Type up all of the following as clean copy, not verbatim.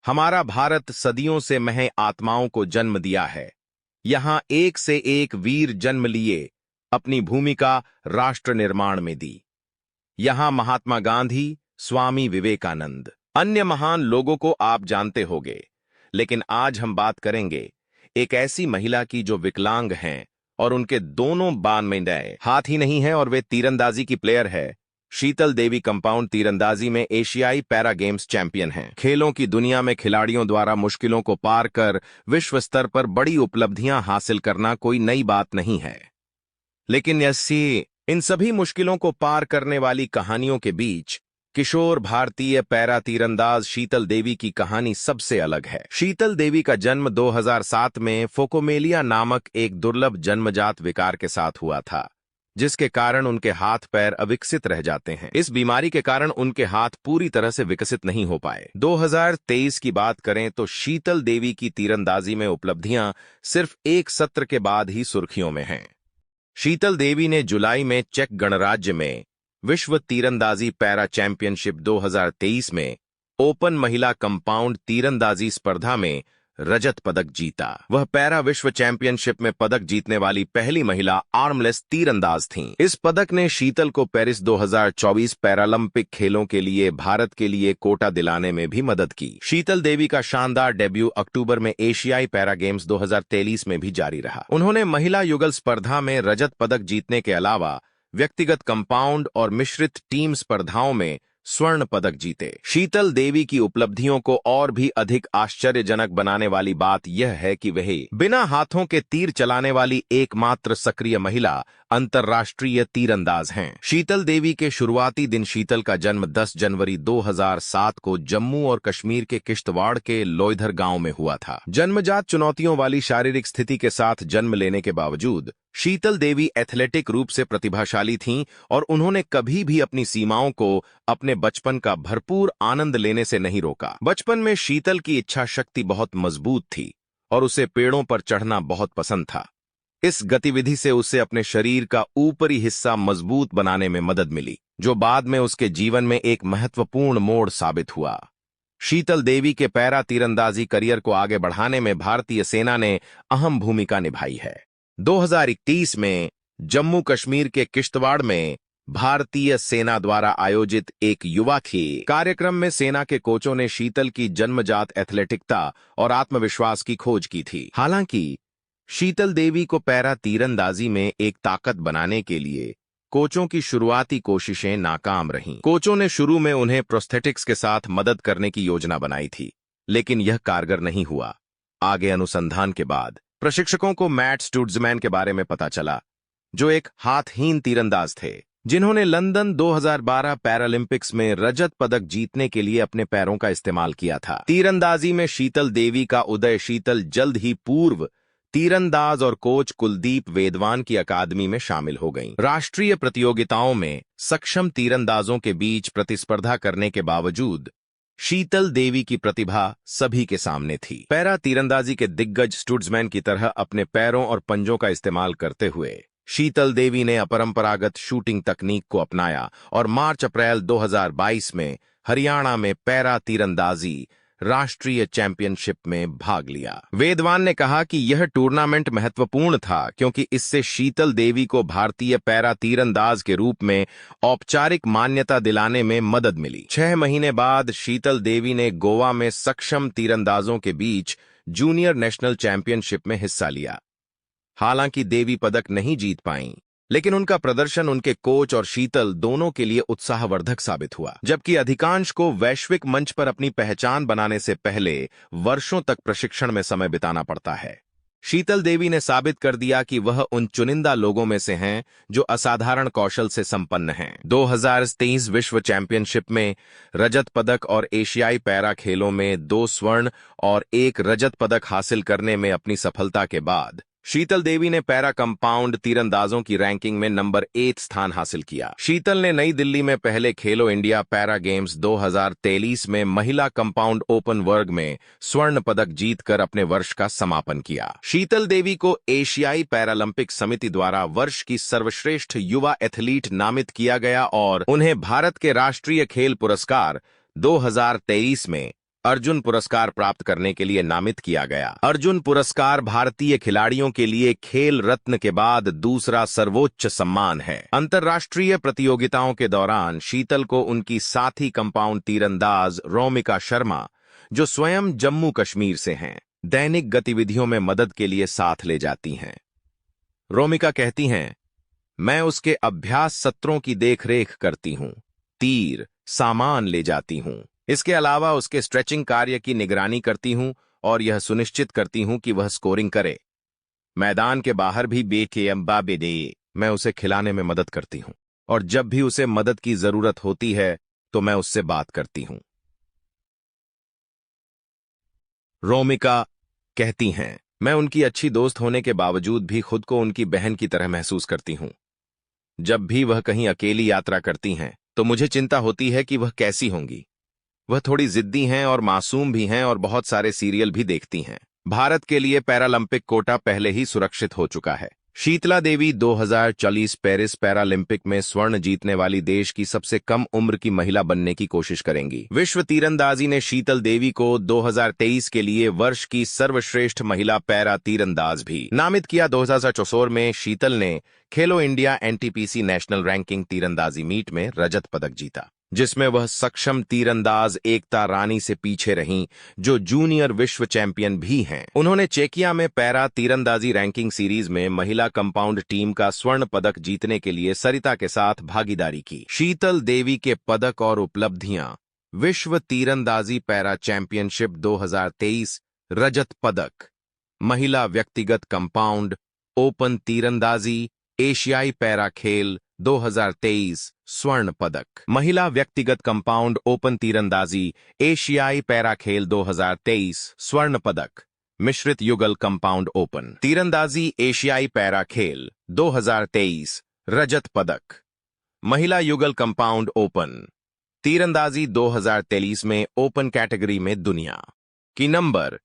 हमारा भारत सदियों से मह आत्माओं को जन्म दिया है। यहाँ एक से एक वीर जन्म लिए, अपनी भूमिका राष्ट्र निर्माण में दी। यहाँ महात्मा गांधी, स्वामी विवेकानंद, अन्य महान लोगों को आप जानते होंगे, लेकिन आज हम बात करेंगे एक ऐसी महिला की जो विकलांग हैं और उनके दोनों बान में हाथ ही नहीं है, और वे तीरंदाजी की प्लेयर है। शीतल देवी कंपाउंड तीरंदाजी में एशियाई पैरा गेम्स चैंपियन हैं। खेलों की दुनिया में खिलाड़ियों द्वारा मुश्किलों को पार कर विश्व स्तर पर बड़ी उपलब्धियां हासिल करना कोई नई बात नहीं है, लेकिन इन सभी मुश्किलों को पार करने वाली कहानियों के बीच किशोर भारतीय पैरा तीरंदाज शीतल देवी की कहानी सबसे अलग है। शीतल देवी का जन्म 2007 में फोकोमेलिया नामक एक दुर्लभ जन्मजात विकार के साथ हुआ था, जिसके कारण उनके हाथ पैर अविकसित रह जाते हैं। इस बीमारी के कारण उनके हाथ पूरी तरह से विकसित नहीं हो पाए। 2023 की बात करें तो शीतल देवी की तीरंदाजी में उपलब्धियां सिर्फ एक सत्र के बाद ही सुर्खियों में हैं। शीतल देवी ने जुलाई में चेक गणराज्य में विश्व तीरंदाजी पैरा चैंपियनशिप 2023 में ओपन महिला कंपाउंड तीरंदाजी स्पर्धा में रजत पदक जीता। वह पैरा विश्व चैंपियनशिप में पदक जीतने वाली पहली महिला आर्मलेस तीरंदाज थीं। इस पदक ने शीतल को पेरिस 2024 पैरालंपिक खेलों के लिए भारत के लिए कोटा दिलाने में भी मदद की। शीतल देवी का शानदार डेब्यू अक्टूबर में एशियाई पैरा गेम्स 2023 में भी जारी रहा। उन्होंने महिला युगल स्पर्धा में रजत पदक जीतने के अलावा व्यक्तिगत कंपाउंड और मिश्रित टीम स्पर्धाओं में स्वर्ण पदक जीते। शीतल देवी की उपलब्धियों को और भी अधिक आश्चर्यजनक बनाने वाली बात यह है कि वह बिना हाथों के तीर चलाने वाली एकमात्र सक्रिय महिला अंतर्राष्ट्रीय तीरंदाज हैं। शीतल देवी के शुरुआती दिन शीतल का जन्म 10 जनवरी 2007 को जम्मू और कश्मीर के किश्तवाड़ के लोईधर गांव में हुआ था। जन्मजात चुनौतियों वाली शारीरिक स्थिति के साथ जन्म लेने के बावजूद शीतल देवी एथलेटिक रूप से प्रतिभाशाली थीं और उन्होंने कभी भी अपनी सीमाओं को अपने बचपन का भरपूर आनंद लेने से नहीं रोका। बचपन में शीतल की इच्छा शक्ति बहुत मजबूत थी और उसे पेड़ों पर चढ़ना बहुत पसंद था। इस गतिविधि से उसे अपने शरीर का ऊपरी हिस्सा मजबूत बनाने में मदद मिली, जो बाद में उसके जीवन में एक महत्वपूर्ण मोड़ साबित हुआ। शीतल देवी के पैरा तीरंदाजी करियर को आगे बढ़ाने में भारतीय सेना ने अहम भूमिका निभाई है। 2021 में जम्मू कश्मीर के किश्तवाड़ में भारतीय सेना द्वारा आयोजित एक युवा खेल कार्यक्रम में सेना के कोचों ने शीतल की जन्मजात एथलेटिकता और आत्मविश्वास की खोज की थी। हालांकि शीतल देवी को पैरा तीरंदाजी में एक ताकत बनाने के लिए कोचों की शुरुआती कोशिशें नाकाम रहीं। कोचों ने शुरू में उन्हें प्रोस्थेटिक्स के साथ मदद करने की योजना बनाई थी, लेकिन यह कारगर नहीं हुआ। आगे अनुसंधान के बाद प्रशिक्षकों को मैट स्टुड्समैन के बारे में पता चला, जो एक हाथहीन तीरंदाज थे, जिन्होंने लंदन 2012 पैरालंपिक्स में रजत पदक जीतने के लिए अपने पैरों का इस्तेमाल किया था। तीरंदाजी में शीतल देवी का उदय शीतल जल्द ही पूर्व तीरंदाज और कोच कुलदीप वेदवान की अकादमी में शामिल हो गईं। राष्ट्रीय प्रतियोगिताओं में सक्षम तीरंदाजों के बीच प्रतिस्पर्धा करने के बावजूद शीतल देवी की प्रतिभा सभी के सामने थी। पैरा तीरंदाजी के दिग्गज स्टुड्समैन की तरह अपने पैरों और पंजों का इस्तेमाल करते हुए शीतल देवी ने अपरंपरागत शूटिंग तकनीक को अपनाया और मार्च-अप्रैल 2022 में हरियाणा में पैरा तीरंदाजी राष्ट्रीय चैंपियनशिप में भाग लिया। वेदवान ने कहा कि यह टूर्नामेंट महत्वपूर्ण था क्योंकि इससे शीतल देवी को भारतीय पैरा तीरंदाज के रूप में औपचारिक मान्यता दिलाने में मदद मिली। 6 महीने बाद शीतल देवी ने गोवा में सक्षम तीरंदाजों के बीच जूनियर नेशनल चैंपियनशिप में हिस्सा लिया। हालांकि देवी पदक नहीं जीत पाईं, लेकिन उनका प्रदर्शन उनके कोच और शीतल दोनों के लिए उत्साहवर्धक साबित हुआ। जबकि अधिकांश को वैश्विक मंच पर अपनी पहचान बनाने से पहले वर्षों तक प्रशिक्षण में समय बिताना पड़ता है, शीतल देवी ने साबित कर दिया कि वह उन चुनिंदा लोगों में से हैं जो असाधारण कौशल से संपन्न हैं। 2023 विश्व चैंपियनशिप में रजत पदक और एशियाई पैरा खेलों में 2 स्वर्ण और 1 रजत पदक हासिल करने में अपनी सफलता के बाद शीतल देवी ने पैरा कंपाउंड तीरंदाजों की रैंकिंग में नंबर 8 स्थान हासिल किया। शीतल ने नई दिल्ली में पहले खेलो इंडिया पैरा गेम्स 2023 में महिला कंपाउंड ओपन वर्ग में स्वर्ण पदक जीतकर अपने वर्ष का समापन किया। शीतल देवी को एशियाई पैरालंपिक समिति द्वारा वर्ष की सर्वश्रेष्ठ युवा एथलीट नामित किया गया और उन्हें भारत के राष्ट्रीय खेल पुरस्कार 2023 में अर्जुन पुरस्कार प्राप्त करने के लिए नामित किया गया। अर्जुन पुरस्कार भारतीय खिलाड़ियों के लिए खेल रत्न के बाद दूसरा सर्वोच्च सम्मान है। अंतर्राष्ट्रीय प्रतियोगिताओं के दौरान शीतल को उनकी साथी कंपाउंड तीरंदाज रोमिका शर्मा, जो स्वयं जम्मू कश्मीर से हैं, दैनिक गतिविधियों में मदद के लिए साथ ले जाती हैं। रोमिका कहती हैं, मैं उसके अभ्यास सत्रों की देखरेख करती हूं, तीर सामान ले जाती हूं। इसके अलावा उसके स्ट्रेचिंग कार्य की निगरानी करती हूं और यह सुनिश्चित करती हूं कि वह स्कोरिंग करे। मैदान के बाहर भी मैं उसे खिलाने में मदद करती हूं और जब भी उसे मदद की जरूरत होती है तो मैं उससे बात करती हूं। रोमिका कहती हैं, मैं उनकी अच्छी दोस्त होने के बावजूद भी खुद को उनकी बहन की तरह महसूस करती हूं। जब भी वह कहीं अकेली यात्रा करती हैं तो मुझे चिंता होती है कि वह कैसी होंगी। वह थोड़ी जिद्दी हैं और मासूम भी हैं और बहुत सारे सीरियल भी देखती हैं। भारत के लिए पैरालंपिक कोटा पहले ही सुरक्षित हो चुका है। शीतला देवी 2040 पेरिस पैरालंपिक में स्वर्ण जीतने वाली देश की सबसे कम उम्र की महिला बनने की कोशिश करेंगी। विश्व तीरंदाजी ने शीतल देवी को 2023 के लिए वर्ष की सर्वश्रेष्ठ महिला पैरा तीरंदाज भी नामित किया। 2024 में शीतल ने खेलो इंडिया एनटीपीसी नेशनल रैंकिंग तीरंदाजी मीट में रजत पदक जीता, जिसमें वह सक्षम तीरंदाज एकता रानी से पीछे रहीं, जो जूनियर विश्व चैंपियन भी हैं। उन्होंने चेकिया में पैरा तीरंदाजी रैंकिंग सीरीज में महिला कंपाउंड टीम का स्वर्ण पदक जीतने के लिए सरिता के साथ भागीदारी की। शीतल देवी के पदक और उपलब्धियां: विश्व तीरंदाजी पैरा चैंपियनशिप 2023 रजत पदक, महिला व्यक्तिगत कंपाउंड ओपन तीरंदाजी एशियाई पैरा खेल 2023 स्वर्ण पदक, महिला व्यक्तिगत कंपाउंड ओपन तीरंदाजी एशियाई पैरा खेल 2023 स्वर्ण पदक, मिश्रित युगल कंपाउंड ओपन तीरंदाजी एशियाई पैरा खेल 2023 रजत पदक, महिला युगल कंपाउंड ओपन तीरंदाजी 2023 में ओपन कैटेगरी में दुनिया की नंबर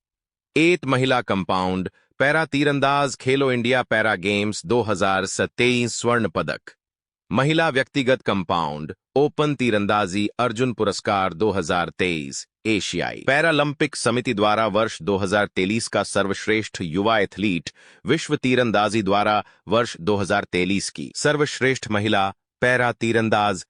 8 महिला कंपाउंड पैरा तीरंदाज खेलो इंडिया पैरा गेम्स 2027 स्वर्ण पदक, महिला व्यक्तिगत कंपाउंड ओपन तीरंदाजी अर्जुन पुरस्कार 2023 एशियाई पैरालंपिक समिति द्वारा वर्ष 2023 का सर्वश्रेष्ठ युवा एथलीट, विश्व तीरंदाजी द्वारा वर्ष 2023 की सर्वश्रेष्ठ महिला पैरा तीरंदाज